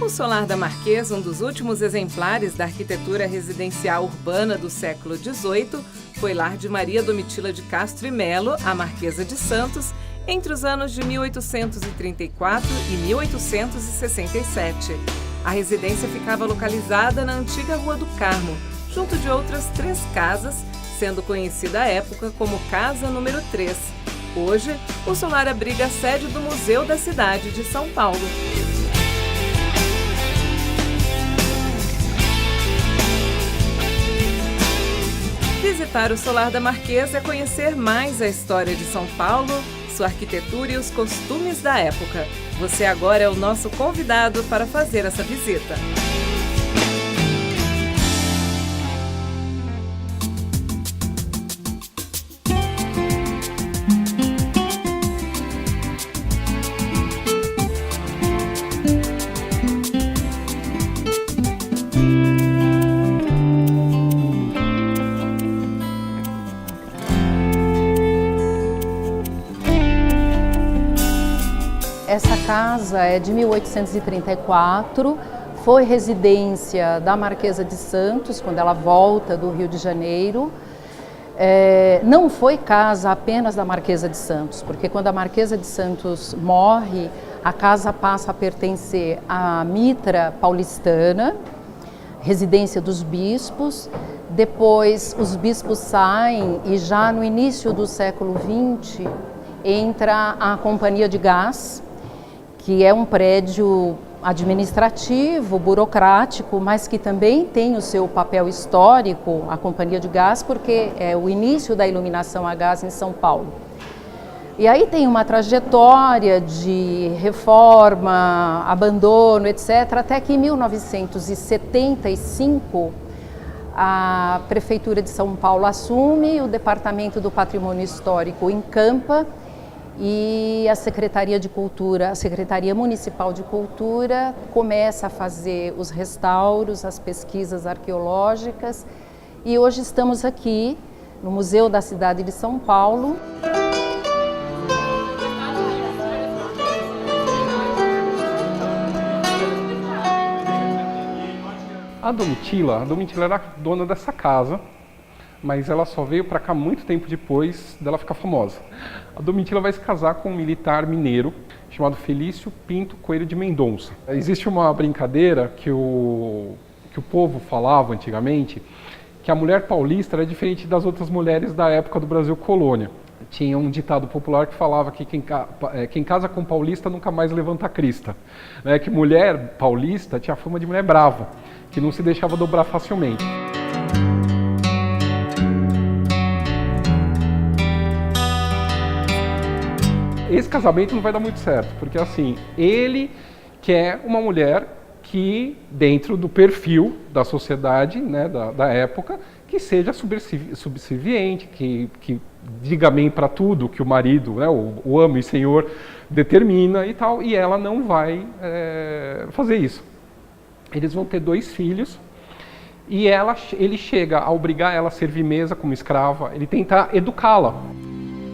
O Solar da Marquesa, um dos últimos exemplares da arquitetura residencial urbana do século XVIII, foi lar de Maria Domitila de Castro e Melo, a Marquesa de Santos, entre os anos de 1834 e 1867. A residência ficava localizada na antiga Rua do Carmo, junto de outras 3 casas, sendo conhecida à época como Casa número 3. Hoje, o solar abriga a sede do Museu da Cidade de São Paulo. Visitar o Solar da Marquesa é conhecer mais a história de São Paulo, sua arquitetura e os costumes da época. Você agora é o nosso convidado para fazer essa visita. Essa casa é de 1834, foi residência da Marquesa de Santos, quando ela volta do Rio de Janeiro. Não foi casa apenas da Marquesa de Santos, porque quando a Marquesa de Santos morre, a casa passa a pertencer à Mitra Paulistana, residência dos bispos. Depois os bispos saem e já no início do século XX entra a Companhia de Gás, que é um prédio administrativo, burocrático, mas que também tem o seu papel histórico, a Companhia de Gás, porque é o início da iluminação a gás em São Paulo. E aí tem uma trajetória de reforma, abandono, etc., até que em 1975 a Prefeitura de São Paulo assume, o Departamento do Patrimônio Histórico encampa, e a Secretaria de Cultura, a Secretaria Municipal de Cultura começa a fazer os restauros, as pesquisas arqueológicas, e hoje estamos aqui no Museu da Cidade de São Paulo. A Domitila era dona dessa casa, mas ela só veio para cá muito tempo depois dela ficar famosa. A Domitila vai se casar com um militar mineiro chamado Felício Pinto Coelho de Mendonça. Existe uma brincadeira que o povo falava antigamente, que a mulher paulista era diferente das outras mulheres da época do Brasil colônia. Tinha um ditado popular que falava que quem casa com paulista nunca mais levanta a crista. Que mulher paulista tinha a fama de mulher brava, que não se deixava dobrar facilmente. Esse casamento não vai dar muito certo, porque assim, ele quer uma mulher que, dentro do perfil da sociedade, né, da época, que seja subserviente, que diga amém para tudo que o marido, né, o amo e senhor, determina e tal, e ela não vai fazer isso. Eles vão ter 2 filhos, e ele chega a obrigar ela a servir mesa como escrava, ele tenta educá-la.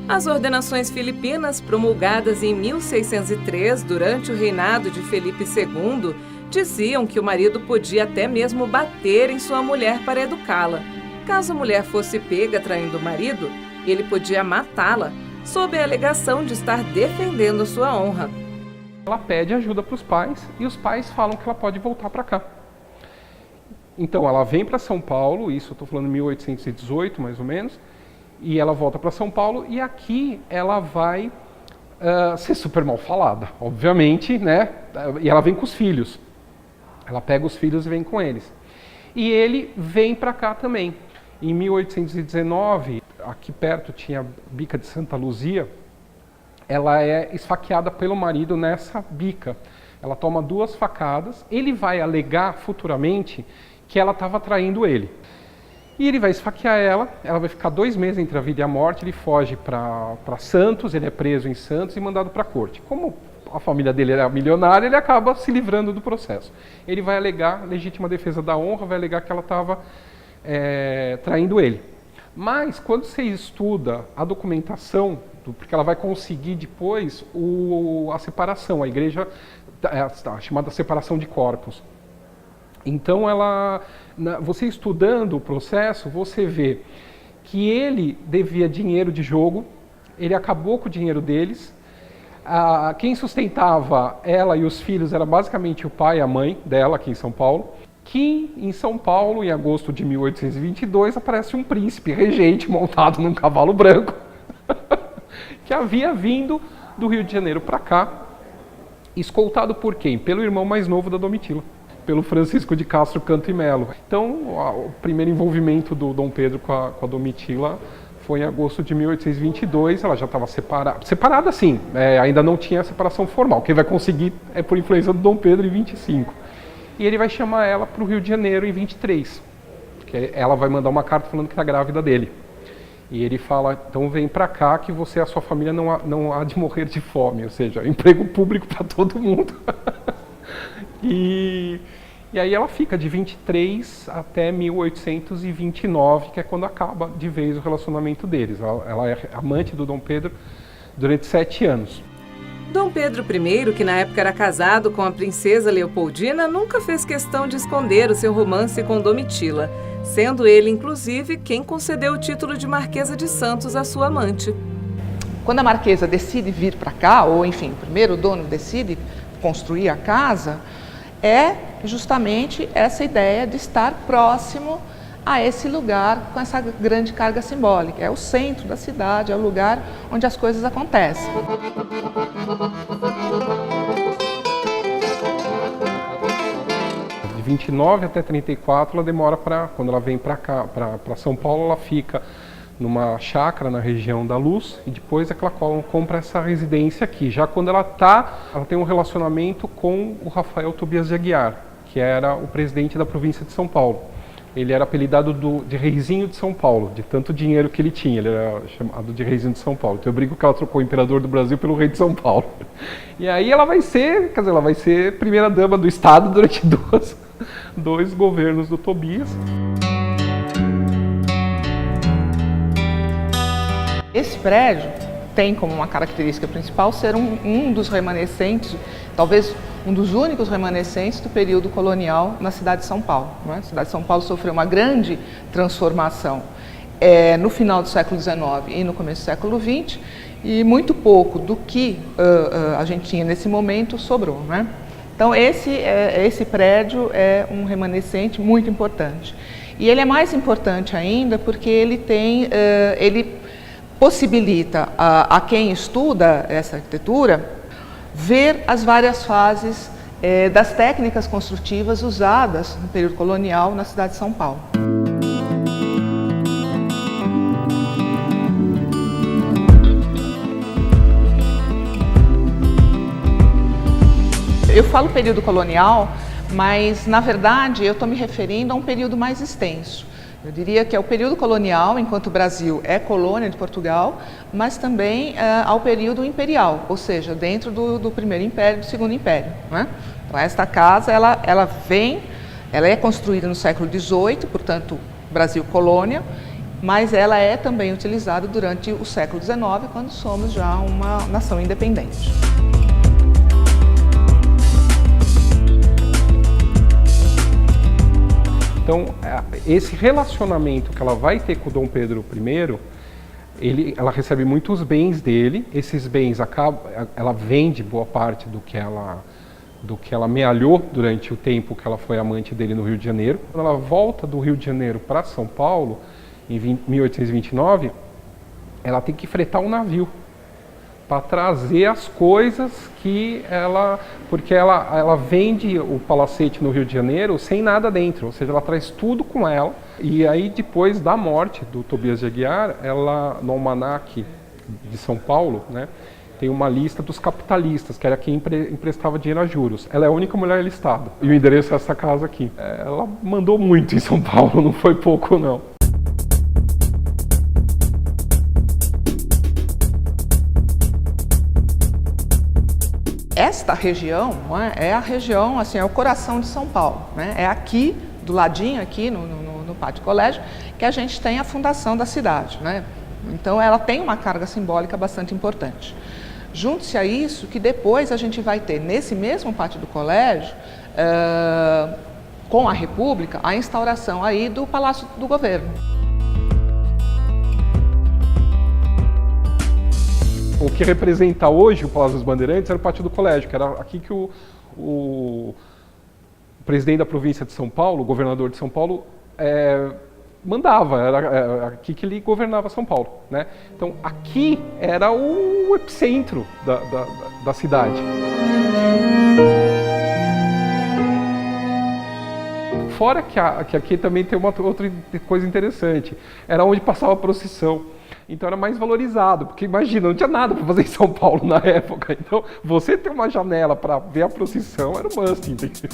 As ordenações filipinas, promulgadas em 1603, durante o reinado de Felipe II, diziam que o marido podia até mesmo bater em sua mulher para educá-la. Caso a mulher fosse pega traindo o marido, ele podia matá-la, sob a alegação de estar defendendo sua honra. Ela pede ajuda para os pais e os pais falam que ela pode voltar para cá. Então ela vem para São Paulo, isso eu estou falando em 1818 mais ou menos, e ela volta para São Paulo e aqui ela vai ser super mal falada, obviamente, né? E ela vem com os filhos. Ela pega os filhos e vem com eles. E ele vem para cá também. Em 1819, aqui perto tinha a bica de Santa Luzia, ela é esfaqueada pelo marido nessa bica. Ela toma 2 facadas, ele vai alegar futuramente que ela estava traindo ele. E ele vai esfaquear ela vai ficar 2 meses entre a vida e a morte, ele foge para Santos, ele é preso em Santos e mandado para a corte. Como a família dele era milionária, ele acaba se livrando do processo. Ele vai alegar legítima defesa da honra, vai alegar que ela estava traindo ele. Mas quando você estuda a documentação, porque ela vai conseguir depois a separação, a igreja a chamada separação de corpos. Então, você estudando o processo, você vê que ele devia dinheiro de jogo, ele acabou com o dinheiro deles. Quem sustentava ela e os filhos era basicamente o pai e a mãe dela aqui em São Paulo. Que em São Paulo, em agosto de 1822, aparece um príncipe regente montado num cavalo branco que havia vindo do Rio de Janeiro para cá, escoltado por quem? Pelo irmão mais novo da Domitila, pelo Francisco de Castro Canto e Melo. Então, o primeiro envolvimento do Dom Pedro com a Domitila foi em agosto de 1822, ela já estava separada sim, ainda não tinha a separação formal. Quem vai conseguir é por influência do Dom Pedro em 25. E ele vai chamar ela para o Rio de Janeiro em 23, porque ela vai mandar uma carta falando que está grávida dele. E ele fala, então vem para cá que você e a sua família não há de morrer de fome, ou seja, emprego público para todo mundo. E aí ela fica de 23 até 1829, que é quando acaba de vez o relacionamento deles. Ela é amante do Dom Pedro durante 7 anos. Dom Pedro I, que na época era casado com a princesa Leopoldina, nunca fez questão de esconder o seu romance com Domitila, sendo ele, inclusive, quem concedeu o título de Marquesa de Santos à sua amante. Quando a Marquesa decide vir para cá, ou enfim, primeiro o dono decide construir a casa, é justamente essa ideia de estar próximo a esse lugar com essa grande carga simbólica. É o centro da cidade, é o lugar onde as coisas acontecem. De 29 até 34, ela demora quando ela vem para cá, para São Paulo, ela fica numa chácara na região da Luz e depois é que ela compra essa residência aqui. Já quando ela tem um relacionamento com o Rafael Tobias de Aguiar, que era o presidente da província de São Paulo. Ele era apelidado de Reizinho de São Paulo, de tanto dinheiro que ele tinha. Ele era chamado de Reizinho de São Paulo. Então eu brinco que ela trocou o imperador do Brasil pelo rei de São Paulo. E aí ela vai ser primeira-dama do Estado durante dois governos do Tobias. Esse prédio tem como uma característica principal ser um dos remanescentes, talvez um dos únicos remanescentes do período colonial na cidade de São Paulo. Não é? A cidade de São Paulo sofreu uma grande transformação no final do século XIX e no começo do século XX, e muito pouco do que a gente tinha nesse momento sobrou. Não é? Então esse prédio é um remanescente muito importante. E ele é mais importante ainda porque ele possibilita a quem estuda essa arquitetura ver as várias fases das técnicas construtivas usadas no período colonial na cidade de São Paulo. Eu falo período colonial, mas na verdade eu estou me referindo a um período mais extenso. Eu diria que é o período colonial, enquanto o Brasil é colônia de Portugal, mas também ao período imperial, ou seja, dentro do primeiro império e do segundo império. Né? Então esta casa, ela é construída no século XVIII, portanto, Brasil colônia, mas ela é também utilizada durante o século XIX, quando somos já uma nação independente. Então, esse relacionamento que ela vai ter com o Dom Pedro I, ela recebe muitos bens dele. Esses bens ela vende boa parte do que ela amealhou durante o tempo que ela foi amante dele no Rio de Janeiro. Quando ela volta do Rio de Janeiro para São Paulo, em 1829, ela tem que fretar um navio para trazer as coisas porque ela vende o palacete no Rio de Janeiro sem nada dentro, ou seja, ela traz tudo com ela. E aí depois da morte do Tobias de Aguiar, no almanaque de São Paulo, né, tem uma lista dos capitalistas, que era quem emprestava dinheiro a juros. Ela é a única mulher listada, e o endereço é essa casa aqui. Ela mandou muito em São Paulo, não foi pouco não. Esta região, não é a região, assim, é o coração de São Paulo. Né? É aqui, do ladinho, aqui no Pátio Colégio, que a gente tem a fundação da cidade. Né? Então ela tem uma carga simbólica bastante importante. Junte-se a isso que depois a gente vai ter, nesse mesmo pátio do colégio, com a República, a instauração aí do Palácio do Governo. O que representa hoje o Palácio dos Bandeirantes era o pátio do colégio, que era aqui que o presidente da província de São Paulo, o governador de São Paulo, mandava, era aqui que ele governava São Paulo, né? Então aqui era o epicentro da cidade. Fora que aqui também tem uma outra coisa interessante, era onde passava a procissão. Então era mais valorizado, porque imagina, não tinha nada para fazer em São Paulo na época. Então você ter uma janela para ver a procissão era um must, entendeu?